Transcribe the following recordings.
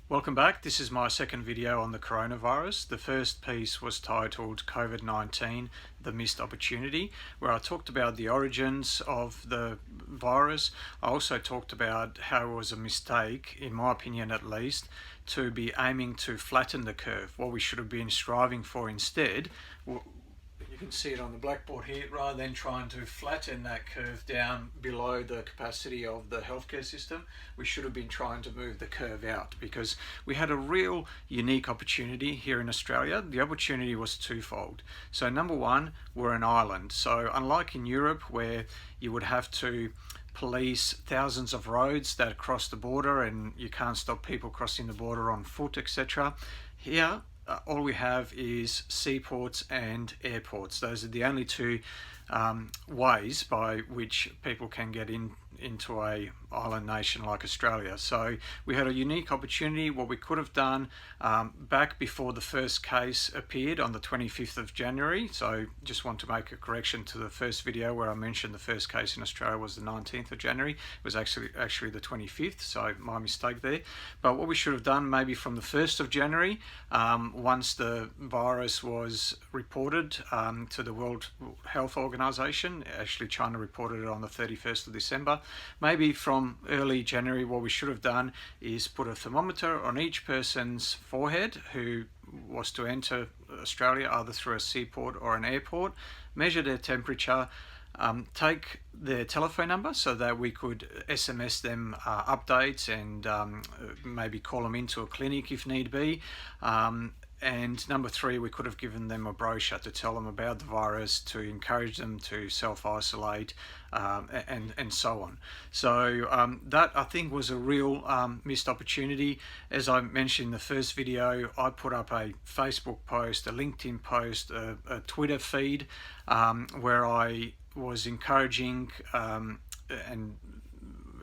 Welcome back. This is my second video on the coronavirus. The first piece was titled COVID-19, the missed opportunity, where I talked about the origins of the virus. I also talked about how it was a mistake, in my opinion at least, to be aiming to flatten the curve. What we should have been striving for instead, you can see it on the blackboard here, rather than trying to flatten that curve down below the capacity of the healthcare system, we should have been trying to move the curve out, because we had a real unique opportunity here in Australia. The opportunity was twofold. So number one, we're an island. So unlike in Europe, where you would have to police thousands of roads that cross the border and you can't stop people crossing the border on foot, etc., here all we have is seaports and airports. Those are the only two ways by which people can get into a island nation like Australia. So we had a unique opportunity. What we could have done back before the first case appeared on the 25th of January. So just want to make a correction to the first video where I mentioned the first case in Australia was the 19th of January. It was actually the 25th, so my mistake there. But what we should have done maybe from the 1st of January, once the virus was reported to the World Health Organization, actually China reported it on the 31st of December, maybe from early January, what we should have done is put a thermometer on each person's forehead who was to enter Australia either through a seaport or an airport, measure their temperature, take their telephone number so that we could SMS them updates and maybe call them into a clinic if need be. And number three, we could have given them a brochure to tell them about the virus, to encourage them to self-isolate, and so on. So that, I think, was a real missed opportunity. As I mentioned in the first video, I put up a Facebook post, a LinkedIn post, a Twitter feed, where I was encouraging and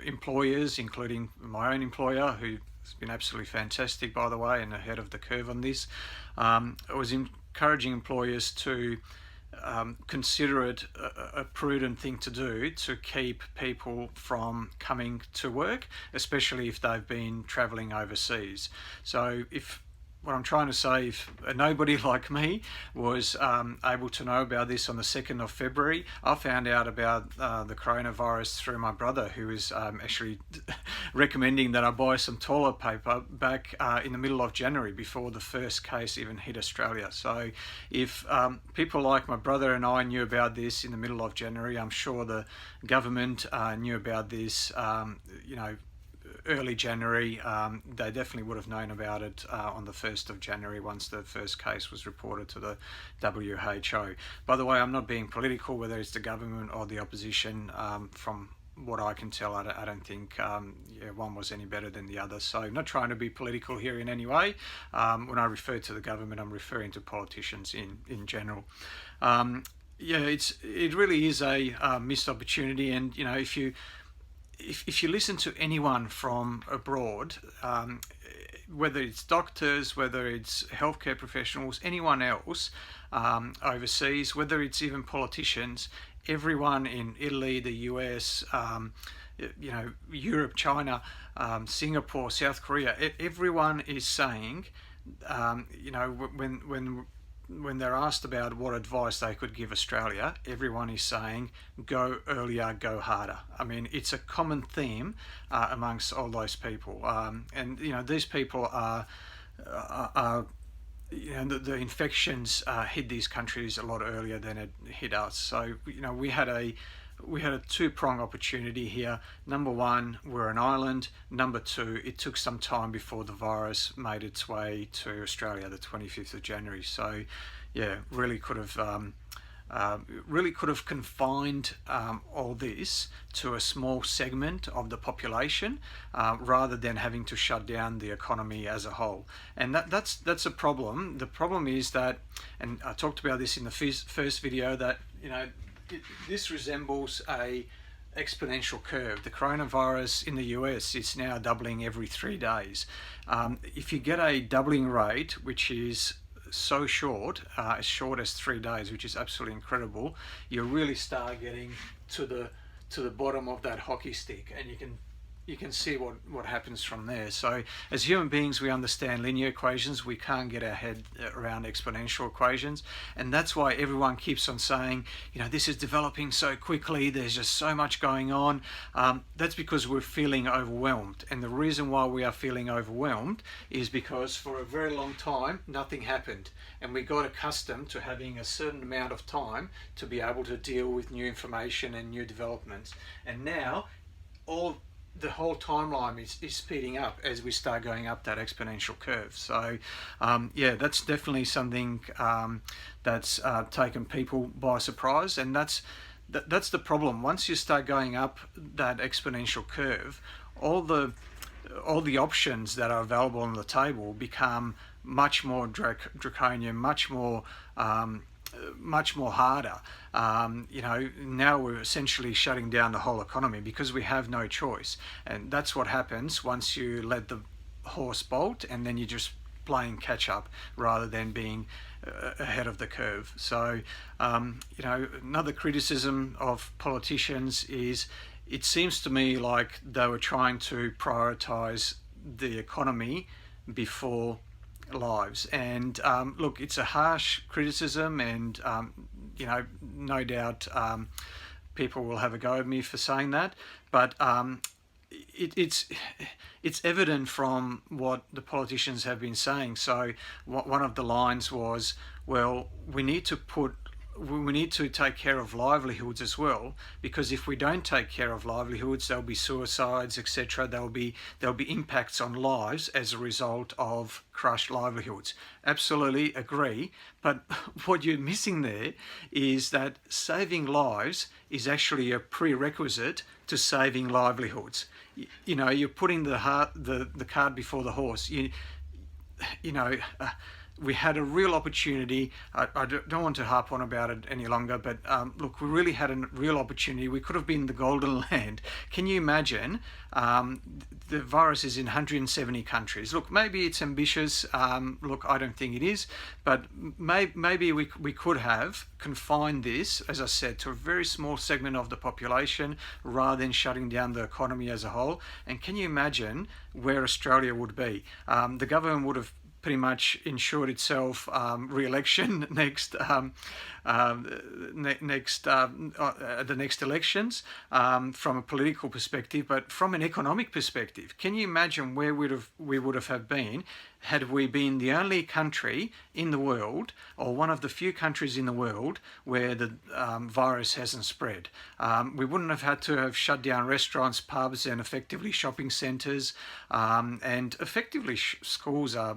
employers, including my own employer, who has been absolutely fantastic, by the way, and ahead of the curve on this. I was encouraging employers to consider it a prudent thing to do to keep people from coming to work, especially if they've been travelling overseas. So what I'm trying to say, if nobody like me was able to know about this on the 2nd of February, I found out about the coronavirus through my brother, who is actually recommending that I buy some toilet paper back in the middle of January before the first case even hit Australia. So if people like my brother and I knew about this in the middle of January, I'm sure the government knew about this, early January. They definitely would have known about it on the 1st of January once the first case was reported to the WHO. By the way, I'm not being political, whether it's the government or the opposition. From what I can tell, I don't think one was any better than the other. So I'm not trying to be political here in any way. When I refer to the government, I'm referring to politicians in general. It really is a missed opportunity, and if you listen to anyone from abroad, whether it's doctors, whether it's healthcare professionals, anyone else overseas, whether it's even politicians, everyone in Italy, the US, Europe, China, Singapore, South Korea, everyone is saying, when they're asked about what advice they could give Australia, everyone is saying, go earlier, go harder. I mean, it's a common theme amongst all those people. And these people are the infections hit these countries a lot earlier than it hit us. So, we had a two-pronged opportunity here. Number one, we're an island. Number two, it took some time before the virus made its way to Australia, the 25th of January. So, yeah, really could have confined all this to a small segment of the population, rather than having to shut down the economy as a whole. And that's a problem. The problem is that, and I talked about this in the first video, that this resembles a exponential curve. The coronavirus in the US is now doubling every 3 days. If you get a doubling rate, which is so short, as short as 3 days, which is absolutely incredible, you really start getting to the bottom of that hockey stick, and you can you can see what happens from there. So as human beings, we understand linear equations. We can't get our head around exponential equations. And that's why everyone keeps on saying, this is developing so quickly. There's just so much going on. That's because we're feeling overwhelmed. And the reason why we are feeling overwhelmed is because for a very long time, nothing happened. And we got accustomed to having a certain amount of time to be able to deal with new information and new developments. And now, the whole timeline is speeding up as we start going up that exponential curve. So that's definitely something that's taken people by surprise, and that's the problem. Once you start going up that exponential curve, all the options that are available on the table become much more draconian, much more harder. Now we're essentially shutting down the whole economy because we have no choice. And that's what happens once you let the horse bolt, and then you're just playing catch up rather than being ahead of the curve. So, another criticism of politicians is it seems to me like they were trying to prioritize the economy before lives. And look, it's a harsh criticism, and no doubt people will have a go at me for saying that, but it's evident from what the politicians have been saying. So one of the lines was, well, we need to take care of livelihoods as well, because if we don't take care of livelihoods, there'll be suicides, etc. There'll be impacts on lives as a result of crushed livelihoods. Absolutely agree, but what you're missing there is that saving lives is actually a prerequisite to saving livelihoods. You're putting the cart before the horse. We had a real opportunity. I don't want to harp on about it any longer, but look, we really had a real opportunity. We could have been the golden land. Can you imagine? The virus is in 170 countries. Look, maybe it's ambitious. Look, I don't think it is, but maybe we could have confined this, as I said, to a very small segment of the population rather than shutting down the economy as a whole. And can you imagine where Australia would be? The government would have pretty much ensured itself re-election the next elections from a political perspective, but from an economic perspective, can you imagine where we would have been had we been the only country in the world, or one of the few countries in the world, where the virus hasn't spread? We wouldn't have had to have shut down restaurants, pubs, and effectively shopping centres, and effectively schools are,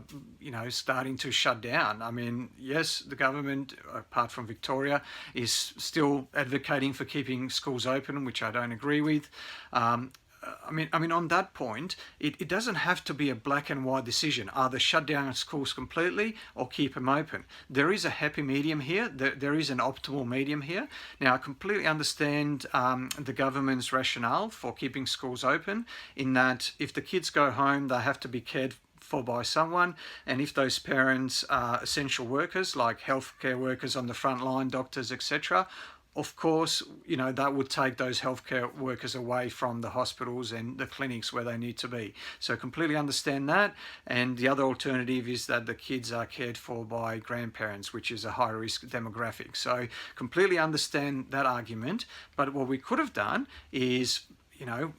starting to shut down. I mean, yes, the government, apart from Victoria, is still advocating for keeping schools open, which I don't agree with. I mean, on that point, it doesn't have to be a black and white decision. Either shut down schools completely or keep them open. There is a happy medium here. There is an optimal medium here. Now, I completely understand the government's rationale for keeping schools open, in that if the kids go home, they have to be cared for by someone, and if those parents are essential workers, like healthcare workers on the front line, doctors, etc., of course, that would take those healthcare workers away from the hospitals and the clinics where they need to be. So completely understand that. And the other alternative is that the kids are cared for by grandparents, which is a high risk demographic. So completely understand that argument. But what we could have done is,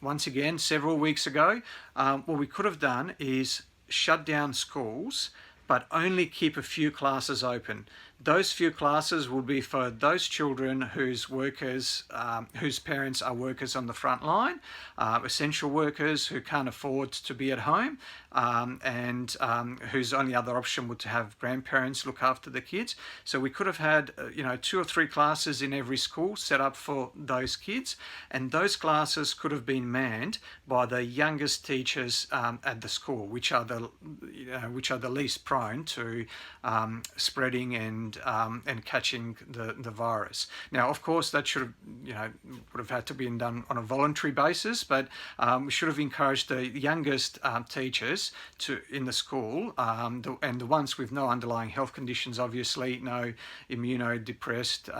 once again, several weeks ago, what we could have done is shut down schools, but only keep a few classes open. Those few classes will be for those children whose parents are workers on the front line, essential workers who can't afford to be at home, and whose only other option would to have grandparents look after the kids. So we could have had 2 or 3 classes in every school set up for those kids, and those classes could have been manned by the youngest teachers at the school, which are the least prone to spreading and and catching the virus. Now, of course, that should have, would have had to be done on a voluntary basis, but we should have encouraged the youngest teachers in the school, and the ones with no underlying health conditions, obviously, no immunodepressed,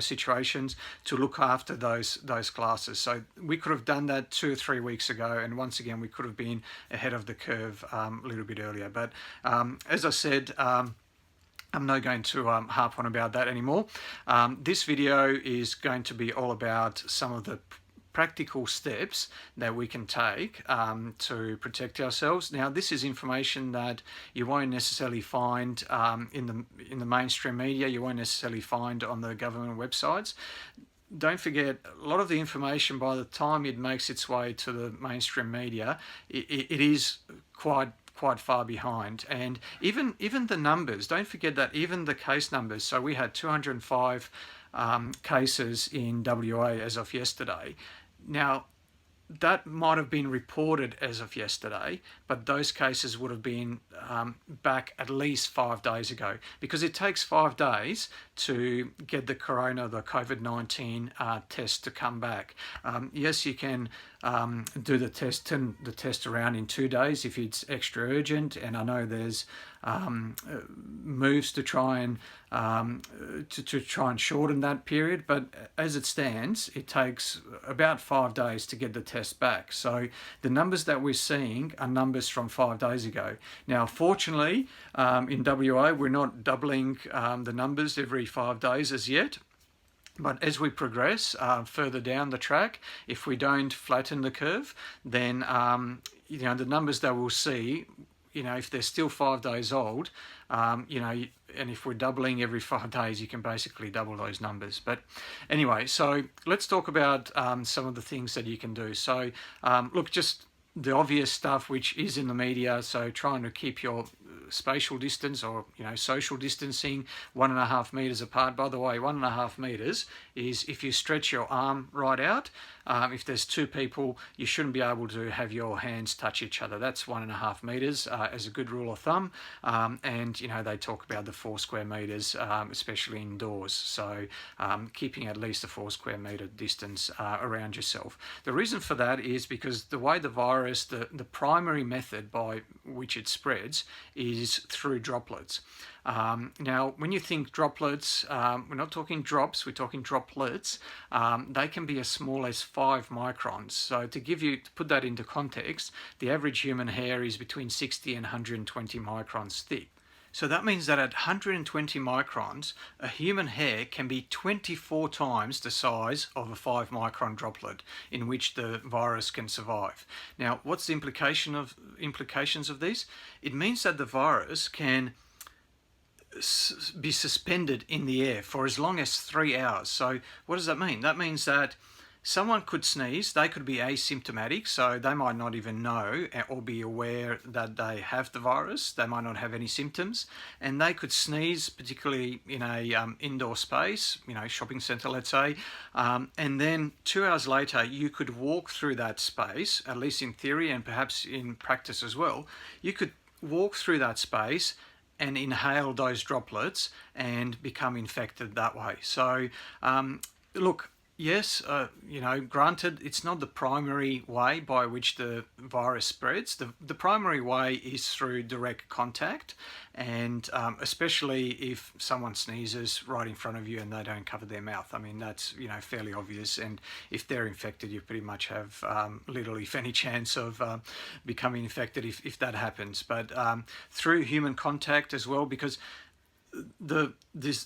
situations, to look after those classes. So we could have done that 2 or 3 weeks ago, and once again, we could have been ahead of the curve a little bit earlier. But as I said, I'm not going to harp on about that anymore. This video is going to be all about some of the practical steps that we can take to protect ourselves. Now, this is information that you won't necessarily find in the mainstream media. You won't necessarily find on the government websites. Don't forget, a lot of the information, by the time it makes its way to the mainstream media, it is quite far behind. And even the numbers, don't forget that even the case numbers, so we had 205 cases in WA as of yesterday. Now, that might have been reported as of yesterday, but those cases would have been back at least 5 days ago, because it takes 5 days to get the COVID-19 test to come back. Yes, you can do the test, turn the test around in 2 days if it's extra urgent, and I know there's moves to try and shorten that period, but as it stands, it takes about 5 days to get the test back. So the numbers that we're seeing are numbers from 5 days ago. Now, fortunately, in WA, we're not doubling the numbers every 5 days as yet. But as we progress further down the track, if we don't flatten the curve, then the numbers that we'll see, if they're still 5 days old, and if we're doubling every 5 days, you can basically double those numbers. But anyway, so let's talk about some of the things that you can do. So look, just the obvious stuff which is in the media, so trying to keep your spatial distance, or social distancing, 1.5 meters apart. By the way, 1.5 meters is if you stretch your arm right out. If there's 2 people, you shouldn't be able to have your hands touch each other. That's 1.5 meters as a good rule of thumb. And they talk about the 4 square meters, especially indoors. So keeping at least a 4 square meter distance around yourself. The reason for that is because the way the virus, the primary method by which it spreads is through droplets. Now, when you think droplets, we're not talking drops, we're talking droplets. They can be as small as 5 microns. So to put that into context, the average human hair is between 60 and 120 microns thick. So that means that at 120 microns, a human hair can be 24 times the size of a 5 micron droplet in which the virus can survive. Now, what's the implications of this? It means that the virus can be suspended in the air for as long as 3 hours. So what does that mean? That means that someone could sneeze, they could be asymptomatic, so they might not even know or be aware that they have the virus. They might not have any symptoms, and they could sneeze, particularly in a indoor space, shopping centre, let's say, and then 2 hours later, you could walk through that space, at least in theory and perhaps in practice as well. You could walk through that space and inhale those droplets and become infected that way. So, look, yes, granted, it's not the primary way by which the virus spreads. The primary way is through direct contact, and especially if someone sneezes right in front of you and they don't cover their mouth. I mean, that's fairly obvious, and if they're infected, you pretty much have little, if any, chance of becoming infected if that happens. But through human contact as well, because the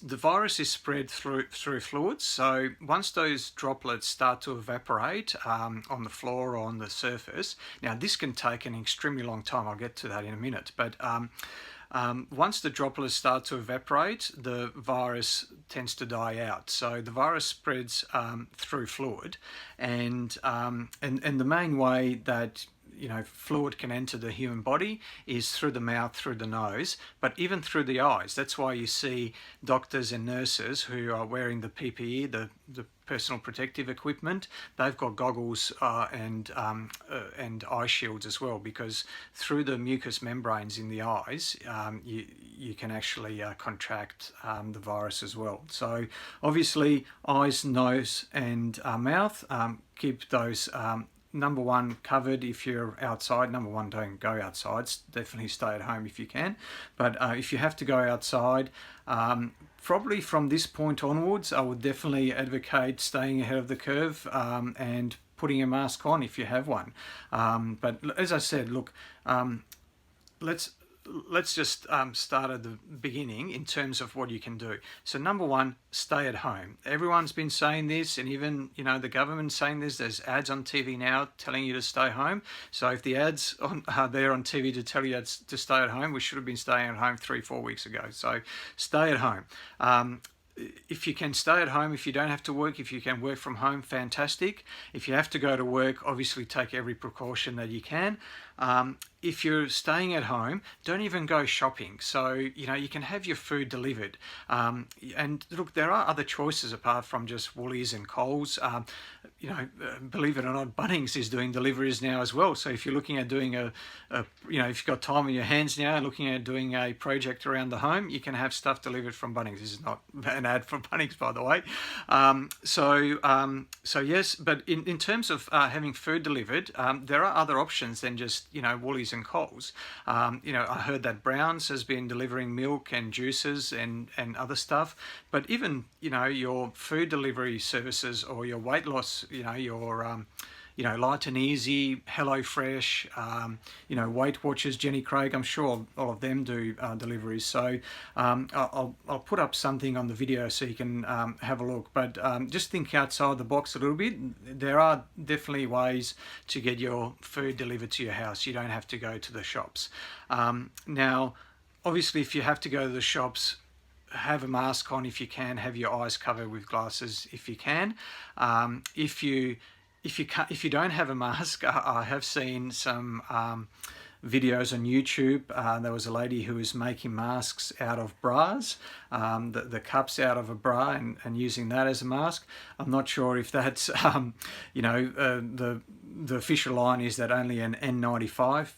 virus is spread through fluids. So once those droplets start to evaporate on the floor or on the surface, now this can take an extremely long time. I'll get to that in a minute. But once the droplets start to evaporate, the virus tends to die out. So the virus spreads through fluid, and the main way that fluid can enter the human body is through the mouth, through the nose, but even through the eyes. That's why you see doctors and nurses who are wearing the PPE, the personal protective equipment. They've got goggles and eye shields as well, because through the mucous membranes in the eyes, you can actually contract the virus as well. So obviously eyes, nose and mouth, keep those number one, covered if you're outside. Number one, don't go outside. Definitely stay at home if you can. But if you have to go outside, probably from this point onwards, I would definitely advocate staying ahead of the curve and putting a mask on if you have one. But as I said, look, let's just start at the beginning in terms of what you can do. So number one, stay at home. Everyone's been saying this, and even the government's saying this. There's ads on TV now telling you to stay home. So if the ads are there on TV to tell you to stay at home, we should have been staying at home 3-4 weeks ago. So stay at home. If you can stay at home, if you don't have to work, if you can work from home, fantastic. If you have to go to work, obviously take every precaution that you can. If you're staying at home, don't even go shopping. So, you can have your food delivered. And look, there are other choices apart from just Woolies and Coles. Believe it or not, Bunnings is doing deliveries now as well. So if you're looking at doing if you've got time on your hands now, looking at doing a project around the home, you can have stuff delivered from Bunnings. This is not an ad for Bunnings, by the way. So yes, but in terms of having food delivered, there are other options than just Woolies and Coles. I heard that Browns has been delivering milk and juices and other stuff, but even your food delivery services or your weight loss, your Light and Easy, HelloFresh, Weight Watchers, Jenny Craig, I'm sure all of them do deliveries. So I'll put up something on the video so you can have a look. But just think outside the box a little bit. There are definitely ways to get your food delivered to your house. You don't have to go to the shops. Now, obviously, if you have to go to the shops, have a mask on if you can. Have your eyes covered with glasses if you can. If you don't have a mask, I have seen some videos on YouTube. There was a lady who was making masks out of bras, the cups out of a bra, and using that as a mask. I'm not sure if that's, the official line is that only an N95,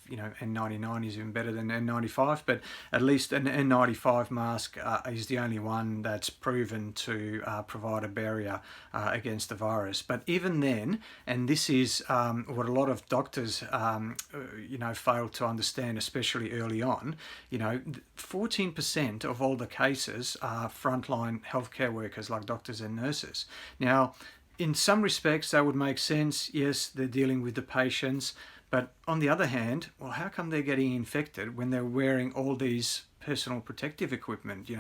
N99 is even better than N95, but at least an N95 mask is the only one that's proven to provide a barrier against the virus. But even then, and this is what a lot of doctors, fail to understand, especially early on, 14% of all the cases are frontline healthcare workers like doctors and nurses. Now, in some respects, that would make sense. Yes, they're dealing with the patients. But on the other hand, well, how come they're getting infected when they're wearing all these personal protective equipment,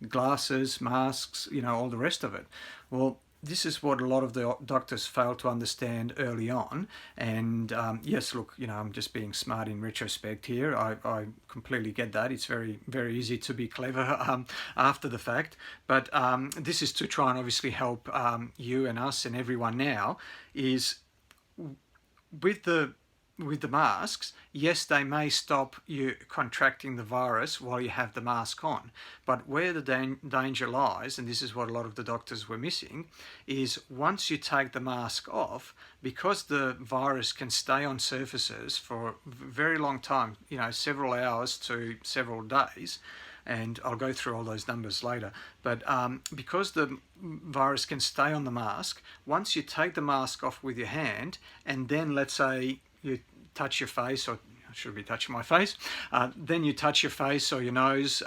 glasses, masks, all the rest of it? Well, this is what a lot of the doctors fail to understand early on. And yes, look, I'm just being smart in retrospect here. I completely get that. It's very, very easy to be clever after the fact. But this is to try and obviously help you and us and everyone now, is with the masks, yes, they may stop you contracting the virus while you have the mask on. But where the danger lies, and this is what a lot of the doctors were missing, is once you take the mask off, because the virus can stay on surfaces for a very long time, several hours to several days, and I'll go through all those numbers later. But because the virus can stay on the mask, once you take the mask off with your hand, and then let's say you touch your face, or I should be touching my face, then you touch your face or your nose,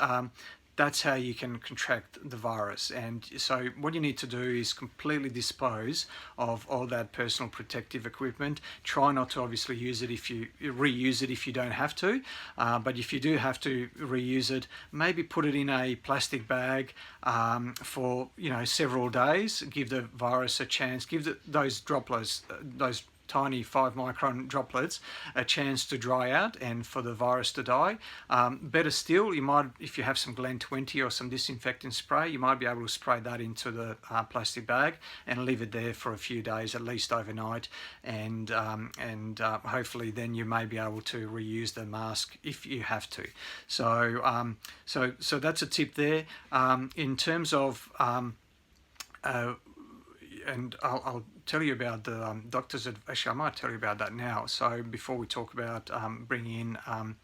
that's how you can contract the virus. And so what you need to do is completely dispose of all that personal protective equipment. Try not to obviously use it if you reuse it if you don't have to, but if you do have to reuse it, maybe put it in a plastic bag for several days. Give the virus a chance. Give those droplets, those tiny 5 micron droplets a chance to dry out and for the virus to die. Better still, you might, if you have some Glen 20 or some disinfectant spray, you might be able to spray that into the plastic bag and leave it there for a few days, at least overnight, and hopefully then you may be able to reuse the mask if you have to. So so that's a tip there. In terms of and I'll tell you about the doctors. Actually, I might tell you about that now. So before we talk about bringing in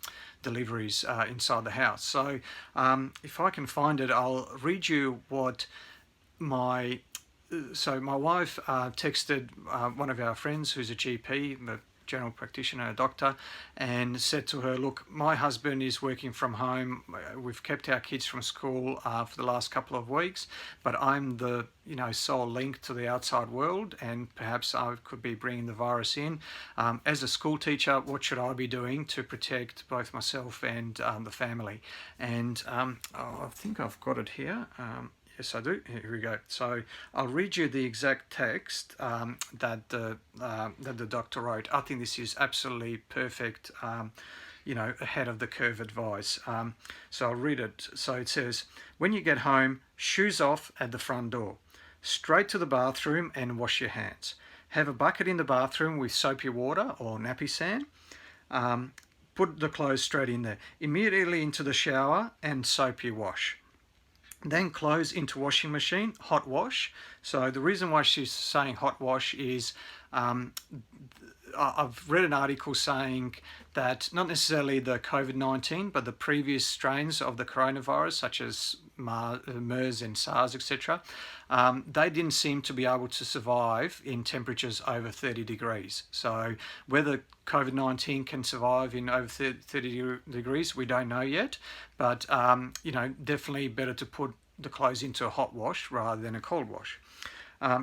deliveries inside the house. So if I can find it, I'll read you what my wife texted one of our friends who's a GP, a general practitioner, a doctor, and said to her, look, my husband is working from home. We've kept our kids from school for the last couple of weeks, but I'm the sole link to the outside world, and perhaps I could be bringing the virus in. As a school teacher, what should I be doing to protect both myself and the family? And I think I've got it here. Yes, I do. Here we go. So I'll read you the exact text that the doctor wrote. I think this is absolutely perfect, ahead of the curve advice. So I'll read it. So it says, when you get home, shoes off at the front door. Straight to the bathroom and wash your hands. Have a bucket in the bathroom with soapy water or nappy sand. Put the clothes straight in there. Immediately into the shower and soapy wash. Then clothes into washing machine, hot wash. So the reason why she's saying hot wash is I've read an article saying that not necessarily the COVID-19, but the previous strains of the coronavirus, such as MERS and SARS, etc., they didn't seem to be able to survive in temperatures over 30 degrees. So whether COVID-19 can survive in over 30 degrees, we don't know yet, but definitely better to put the clothes into a hot wash rather than a cold wash.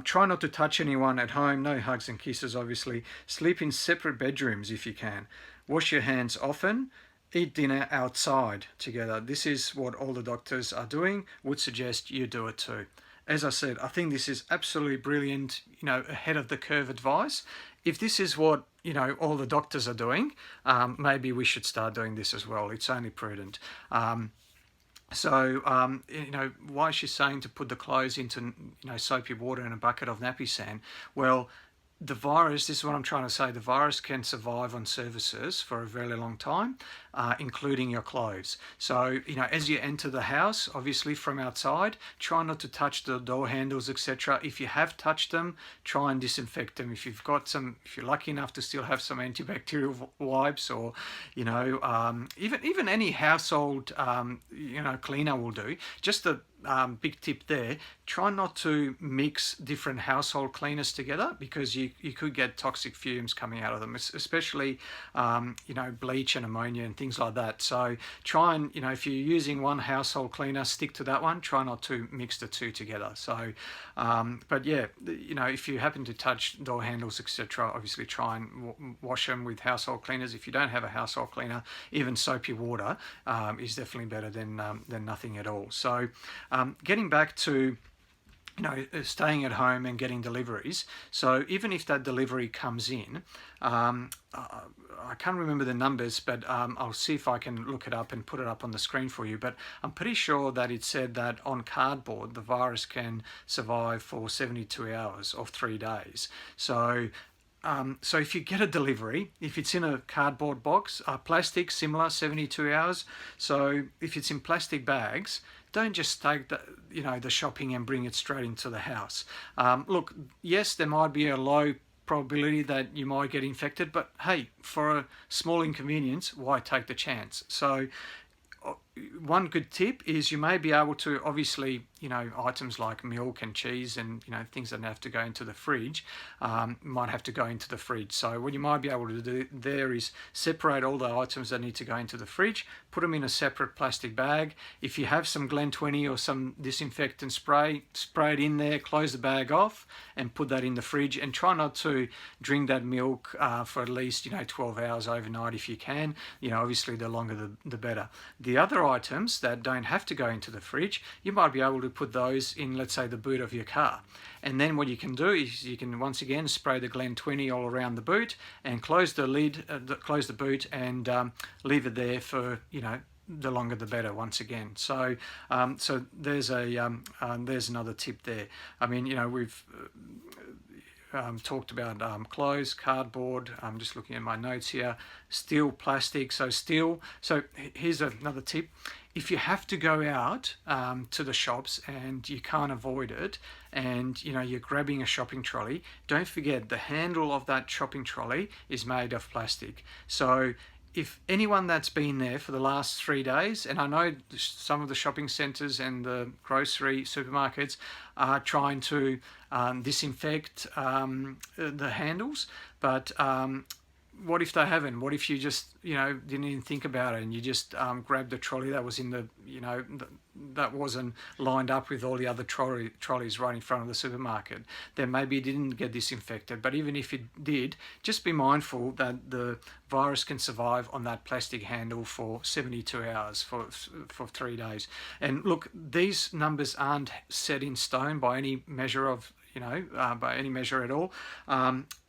Try not to touch anyone at home, no hugs and kisses obviously. Sleep in separate bedrooms if you can. Wash your hands often. Eat dinner outside together. This is what all the doctors are doing. Would suggest you do it too. As I said, I think this is absolutely brilliant, ahead of the curve advice. If this is what, all the doctors are doing, maybe we should start doing this as well. It's only prudent. Why is she saying to put the clothes into, soapy water and a bucket of nappy sand? Well, the virus, this is what I'm trying to say, the virus can survive on surfaces for a very long time, including your clothes. So, as you enter the house, obviously from outside, try not to touch the door handles, etc. If you have touched them, try and disinfect them. If you've got some, if you're lucky enough to still have some antibacterial wipes or, even any household, cleaner will do. Just a big tip there, try not to mix different household cleaners together because you could get toxic fumes coming out of them, especially bleach and ammonia and things like that. So try and, if you're using one household cleaner, stick to that one. Try not to mix the two together. So but yeah, if you happen to touch door handles, etc., obviously try and wash them with household cleaners. If you don't have a household cleaner, even soapy water is definitely better than nothing at all. So getting back to staying at home and getting deliveries. So even if that delivery comes in, I can't remember the numbers, but I'll see if I can look it up and put it up on the screen for you. But I'm pretty sure that it said that on cardboard, the virus can survive for 72 hours or 3 days. So so if you get a delivery, if it's in a cardboard box, plastic, similar, 72 hours. So if it's in plastic bags, don't just take the shopping and bring it straight into the house. Look, yes, there might be a low probability that you might get infected, but hey, for a small inconvenience, why take the chance? So one good tip is you may be able to, obviously, items like milk and cheese and, things that have to go into the fridge, might have to go into the fridge. So what you might be able to do there is separate all the items that need to go into the fridge, put them in a separate plastic bag. If you have some Glen 20 or some disinfectant spray, spray it in there, close the bag off and put that in the fridge, and try not to drink that milk for at least, 12 hours overnight if you can. Obviously the longer the better. The other items that don't have to go into the fridge, you might be able to put those in, let's say, the boot of your car. And then what you can do is you can once again spray the Glen 20 all around the boot and close the lid, close the boot, and leave it there for, you know, the longer the better, once again. So so there's another tip there. I mean, you know, we've talked about clothes, cardboard. I'm just looking at my notes here. Steel, plastic. So here's another tip. If you have to go out to the shops and you can't avoid it, and you know you're grabbing a shopping trolley, don't forget the handle of that shopping trolley is made of plastic. So if anyone that's been there for the last 3 days, and I know some of the shopping centres and the grocery supermarkets are trying to disinfect the handles, but what if they haven't? What if you just, you know, didn't even think about it and you just grabbed a trolley that was in the, you know, that wasn't lined up with all the other trolleys right in front of the supermarket? Then maybe it didn't get disinfected. But even if it did, just be mindful that the virus can survive on that plastic handle for 72 hours, for 3 days. And look, these numbers aren't set in stone by any measure of, you know, by any measure at all.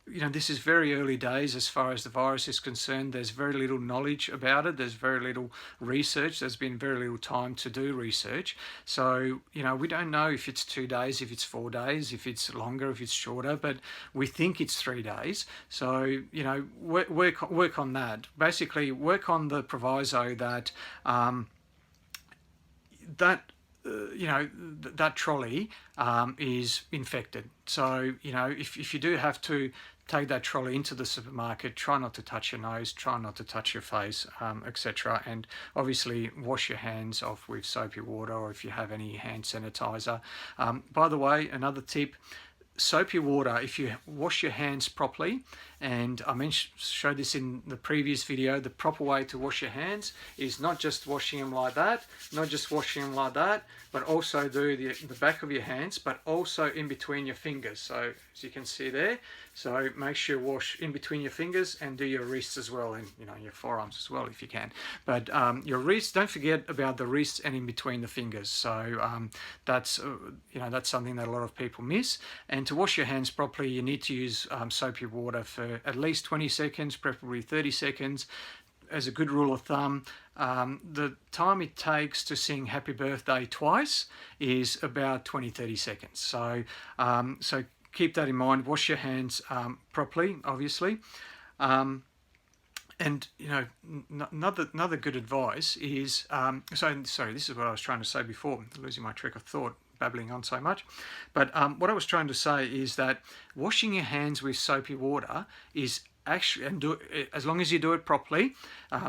You know, this is very early days as far as the virus is concerned. There's very little knowledge about it. There's very little research. There's been very little time to do research. So, you know, we don't know if it's 2 days, if it's 4 days, if it's longer, if it's shorter, but we think it's 3 days. So, you know, work on that. Basically, work on the proviso that you know, that trolley is infected. So, you know, if you do have to take that trolley into the supermarket, try not to touch your nose, try not to touch your face, etc. And obviously wash your hands off with soapy water, or if you have any hand sanitizer. By the way, another tip, soapy water, if you wash your hands properly, and I showed this in the previous video, the proper way to wash your hands is not just washing them like that, but also do the back of your hands, but also in between your fingers. So as you can see there, so make sure you wash in between your fingers and do your wrists as well, and you know, your forearms as well if you can. But your wrists, don't forget about the wrists and in between the fingers. So that's you know, that's something that a lot of people miss. And to wash your hands properly, you need to use soapy water for at least 20 seconds, preferably 30 seconds. As a good rule of thumb, the time it takes to sing happy birthday twice is about 20-30 seconds. So so keep that in mind. Wash your hands properly, obviously. And you know, another good advice is sorry, this is what I was trying to say before, losing my track of thought, babbling on so much. But what I was trying to say is that washing your hands with soapy water is actually, and do it as long as you do it properly,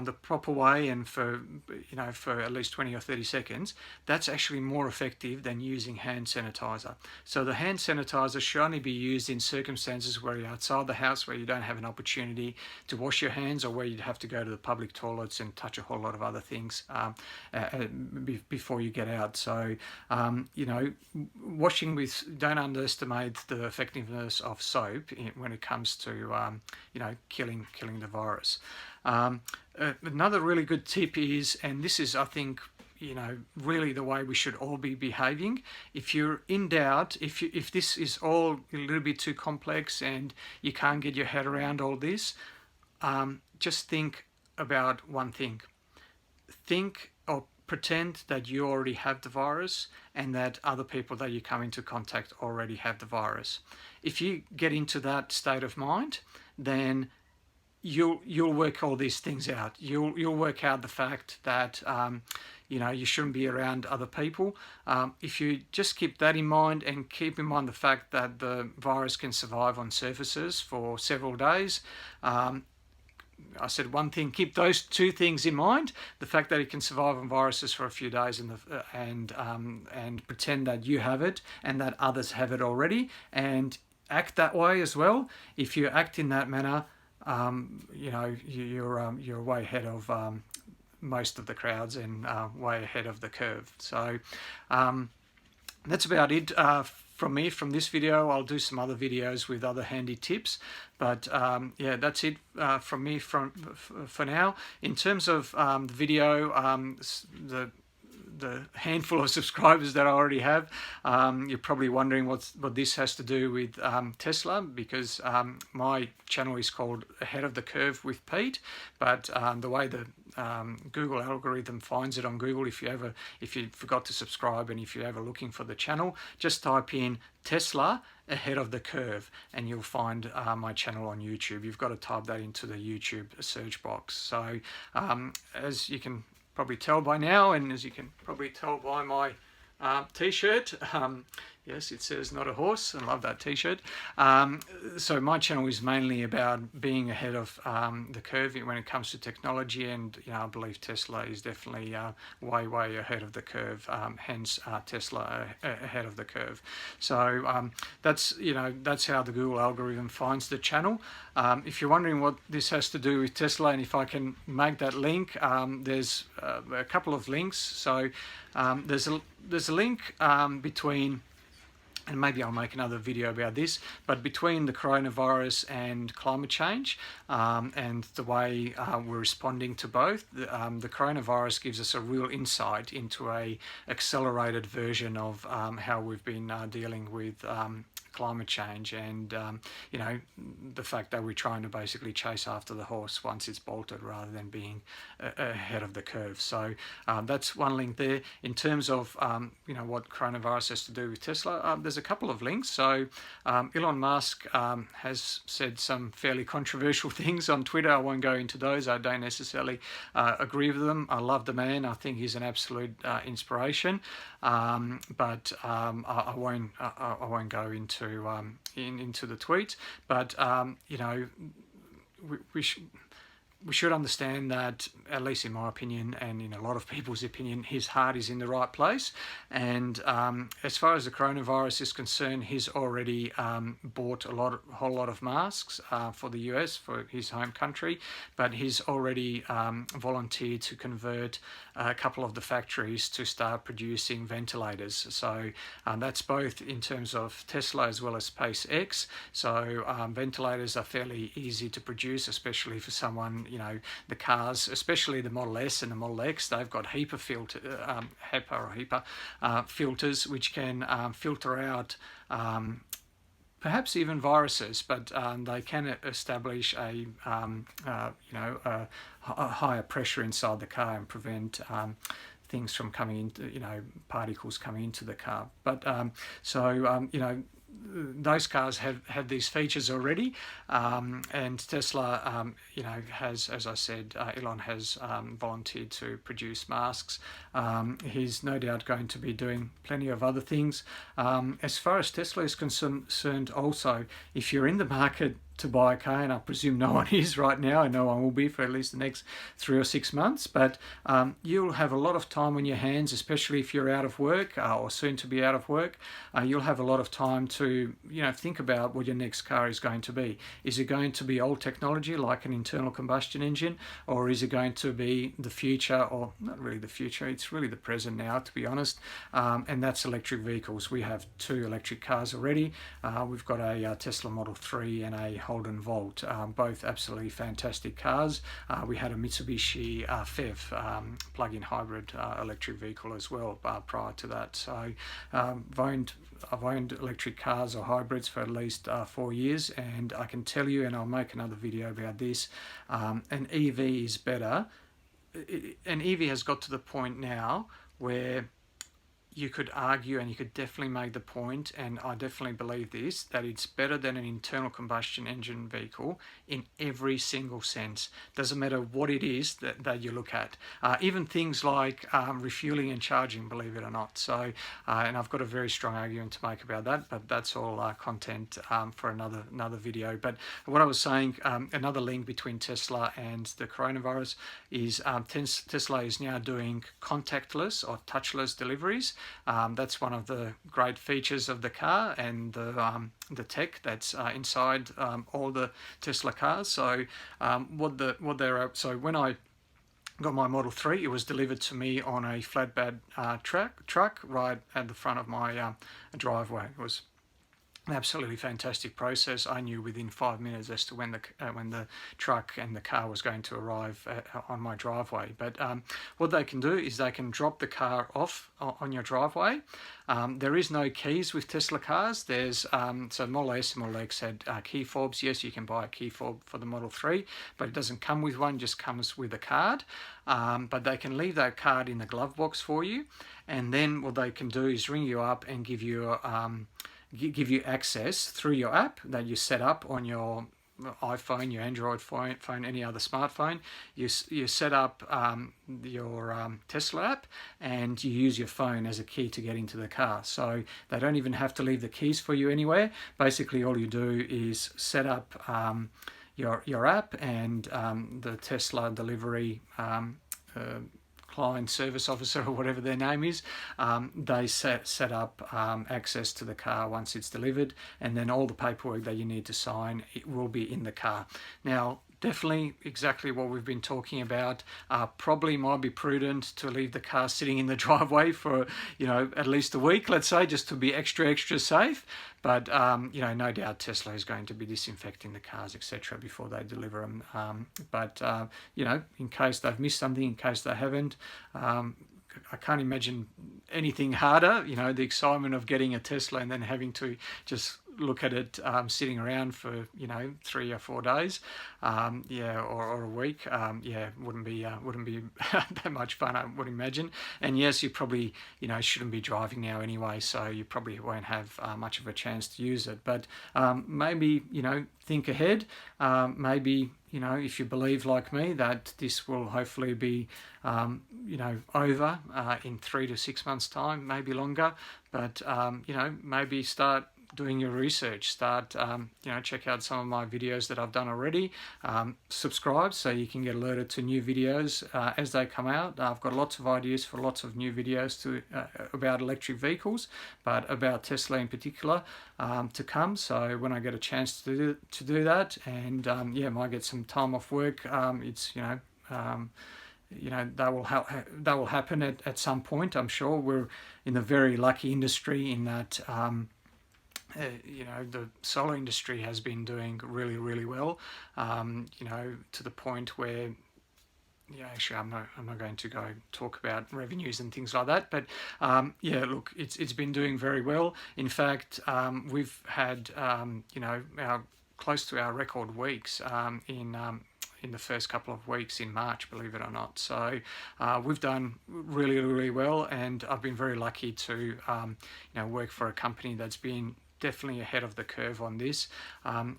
the proper way, and for, you know, for at least 20 or 30 seconds, that's actually more effective than using hand sanitizer. So the hand sanitizer should only be used in circumstances where you're outside the house, where you don't have an opportunity to wash your hands, or where you'd have to go to the public toilets and touch a whole lot of other things before you get out. So you know, don't underestimate the effectiveness of soap when it comes to you know, killing the virus. Another really good tip is, and this is, I think, you know, really the way we should all be behaving. If you're in doubt, if this is all a little bit too complex and you can't get your head around all this, just think about one thing. Think or pretend that you already have the virus, and that other people that you come into contact already have the virus. If you get into that state of mind, then you'll work all these things out. You'll work out the fact that you know, you shouldn't be around other people. If you just keep that in mind, and keep in mind the fact that the virus can survive on surfaces for several days. I said one thing, keep those two things in mind: the fact that it can survive on viruses for a few days, and pretend that you have it and that others have it already, and act that way as well. If you act in that manner, you know, you're way ahead of most of the crowds, and way ahead of the curve. So That's about it from me from this video. I'll do some other videos with other handy tips, but yeah, that's it from me for now. In terms of the video, the handful of subscribers that I already have, you're probably wondering what this has to do with Tesla, because my channel is called Ahead of the Curve with Pete, but the way the Google algorithm finds it on Google, if you forgot to subscribe and if you're ever looking for the channel, just type in Tesla Ahead of the Curve and you'll find my channel on YouTube. You've got to type that into the YouTube search box. So as you can probably tell by now, and as you can probably tell by my t-shirt, yes, it says not a horse. I love that t-shirt. So my channel is mainly about being ahead of the curve when it comes to technology, and I believe Tesla is definitely way ahead of the curve, hence Tesla ahead of the curve. So that's how the Google algorithm finds the channel. If you're wondering what this has to do with Tesla, and if I can make that link, there's a couple of links. So there's a link between, and maybe I'll make another video about this, but between the coronavirus and climate change, and the way we're responding to both. The coronavirus gives us a real insight into a accelerated version of how we've been dealing with climate change, and the fact that we're trying to basically chase after the horse once it's bolted rather than being ahead of the curve. So that's one link there. In terms of what coronavirus has to do with Tesla, there's a couple of links. So Elon Musk has said some fairly controversial things on Twitter. I won't go into those. I don't necessarily agree with them. I love the man. I think he's an absolute inspiration, but I won't go into the tweets. But we should understand that, at least in my opinion and in a lot of people's opinion, his heart is in the right place. And as far as the coronavirus is concerned, he's already bought a whole lot of masks for the US, for his home country, but he's already volunteered to convert a couple of the factories to start producing ventilators. So that's both in terms of Tesla as well as SpaceX. So ventilators are fairly easy to produce, especially for someone, the cars, especially the Model S and the Model X, they've got HEPA filters, which can filter out perhaps even viruses, but they can establish a higher pressure inside the car and prevent things from coming into, particles coming into the car. But those cars have these features already, and Tesla, has, as I said, Elon has volunteered to produce masks. He's no doubt going to be doing plenty of other things. As far as Tesla is concerned, also, if you're in the market to buy a car, and I presume no one is right now, and no one will be for at least the next 3 or 6 months, but you'll have a lot of time on your hands, especially if you're out of work or soon to be out of work. You'll have a lot of time to think about what your next car is going to be. Is it going to be old technology like an internal combustion engine, or is it going to be the future, or not really the future, it's really the present now, to be honest, and that's electric vehicles. We have 2 electric cars already. We've got a Tesla Model 3 and a Holden Volt, both absolutely fantastic cars. We had a Mitsubishi FEV plug-in hybrid electric vehicle as well prior to that. So I've owned electric cars or hybrids for at least 4 years, and I can tell you, and I'll make another video about this, an EV is better. An EV has got to the point now where you could argue, and you could definitely make the point, and I definitely believe this, that it's better than an internal combustion engine vehicle in every single sense. Doesn't matter what it is that you look at. Even things like refueling and charging, believe it or not. So, and I've got a very strong argument to make about that, but that's all content for another video. But what I was saying, another link between Tesla and the coronavirus is Tesla is now doing contactless or touchless deliveries. That's one of the great features of the car and the tech that's inside all the Tesla cars. So so when I got my Model 3. It was delivered to me on a flatbed truck right at the front of my driveway. It was an absolutely fantastic process. I knew within 5 minutes as to when the truck and the car was going to arrive on my driveway. But what they can do is they can drop the car off on your driveway. There is no keys with Tesla cars. There's so Model S and Model X had key fobs. Yes, you can buy a key fob for the Model 3, but it doesn't come with one, just comes with a card. But they can leave that card in the glove box for you, and then what they can do is ring you up and give you access through your app that you set up on your iPhone, your Android phone, any other smartphone. You set up your Tesla app, and you use your phone as a key to get into the car. So they don't even have to leave the keys for you anywhere. Basically, all you do is set up your app, and the Tesla delivery client service officer or whatever their name is, they set up access to the car once it's delivered, and then all the paperwork that you need to sign, it will be in the car. Now, definitely exactly what we've been talking about. Probably might be prudent to leave the car sitting in the driveway for, at least a week, let's say, just to be extra safe. But, no doubt Tesla is going to be disinfecting the cars, etc., before they deliver them. But in case they've missed something, in case they haven't, I can't imagine anything harder, the excitement of getting a Tesla and then having to just look at it sitting around for 3 or 4 days, or a week. Wouldn't be that much fun, I would imagine. And yes, you probably shouldn't be driving now anyway, so you probably won't have much of a chance to use it. But maybe think ahead. Maybe if you believe like me that this will hopefully be over in 3 to 6 months time, maybe longer. But maybe start doing your research. Start check out some of my videos that I've done already. Subscribe so you can get alerted to new videos as they come out. I've got lots of ideas for lots of new videos about electric vehicles, but about Tesla in particular to come. So when I get a chance to do that, and might get some time off work, that will happen at some point. I'm sure we're in a very lucky industry in that the solar industry has been doing really, really well, to the point where, actually I'm not going to go talk about revenues and things like that, but look, it's been doing very well. In fact, we've had close to our record weeks in the first couple of weeks in March, believe it or not. So we've done really, really well, and I've been very lucky to work for a company that's been definitely ahead of the curve on this.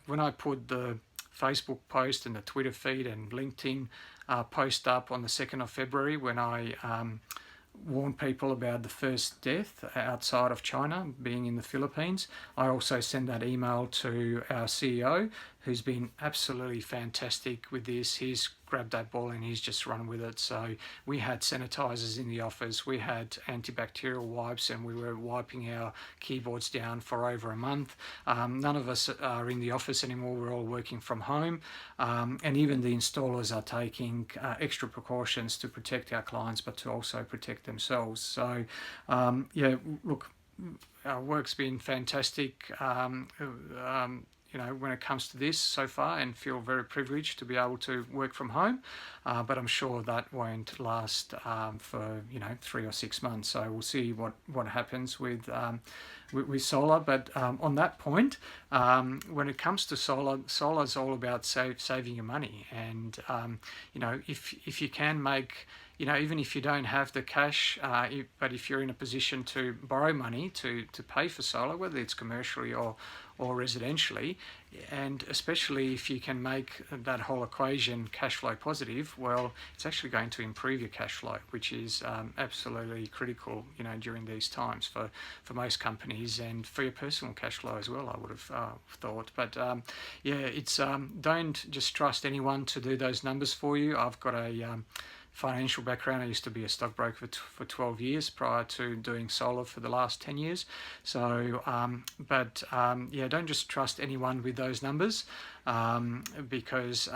When I put the Facebook post and the Twitter feed and LinkedIn post up on the 2nd of February, when I warned people about the first death outside of China being in the Philippines, I also sent that email to our CEO, who's been absolutely fantastic with this. He's grabbed that ball and he's just run with it. So we had sanitizers in the office, we had antibacterial wipes, and we were wiping our keyboards down for over a month. None of us are in the office anymore. We're all working from home. And even the installers are taking extra precautions to protect our clients, but to also protect themselves. So, look, our work's been fantastic. When it comes to this so far, and feel very privileged to be able to work from home, but I'm sure that won't last for 3 or 6 months. So we'll see what happens with solar. But on that point, when it comes to solar is all about saving your money, and if you can make, even if you don't have the cash, but if you're in a position to borrow money to pay for solar, whether it's commercially or residentially, and especially if you can make that whole equation cash flow positive, well, it's actually going to improve your cash flow, which is absolutely critical, during these times for most companies, and for your personal cash flow as well, I would have thought. But it's don't just trust anyone to do those numbers for you. I've got a financial background. I used to be a stockbroker for 12 years prior to doing solar for the last 10 years. So, yeah, don't just trust anyone with those numbers, because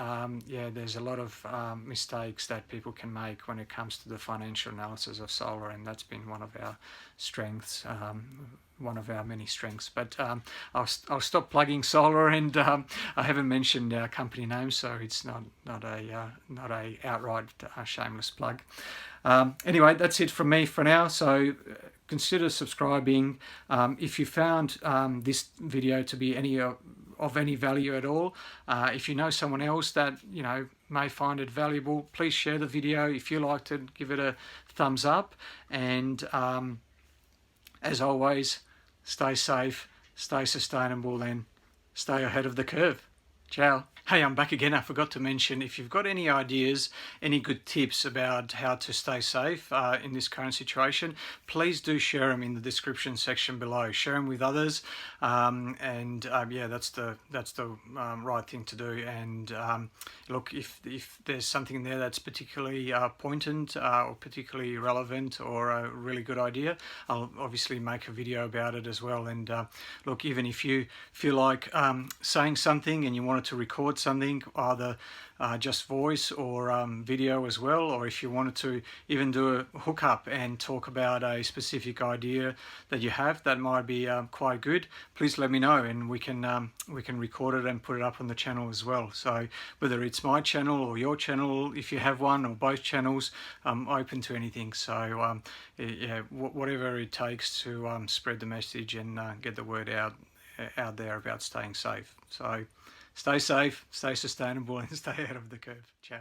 yeah, there's a lot of mistakes that people can make when it comes to the financial analysis of solar, and that's been one of our strengths. One of our many strengths. But I'll stop plugging solar, and I haven't mentioned our company name, so it's not a outright shameless plug. Anyway, that's it from me for now. So consider subscribing. If you found this video to be of any value at all, if you know someone else that may find it valuable, please share the video. If you liked it, give it a thumbs up, and as always, stay safe, stay sustainable, and stay ahead of the curve. Ciao. Hey, I'm back again. I forgot to mention, if you've got any ideas, any good tips about how to stay safe in this current situation, please do share them in the description section below. Share them with others, and yeah, that's the right thing to do. And look, if there's something there that's particularly poignant or particularly relevant or a really good idea, I'll obviously make a video about it as well. And look, even if you feel like saying something and you wanted to record something, either just voice or video as well, or if you wanted to even do a hookup and talk about a specific idea that you have that might be quite good, please let me know, and we can record it and put it up on the channel as well. So whether it's my channel or your channel, if you have one, or both channels, I'm open to anything. So yeah, whatever it takes to spread the message and get the word out there about staying safe. So stay safe, stay sustainable, and stay ahead of the curve. Ciao.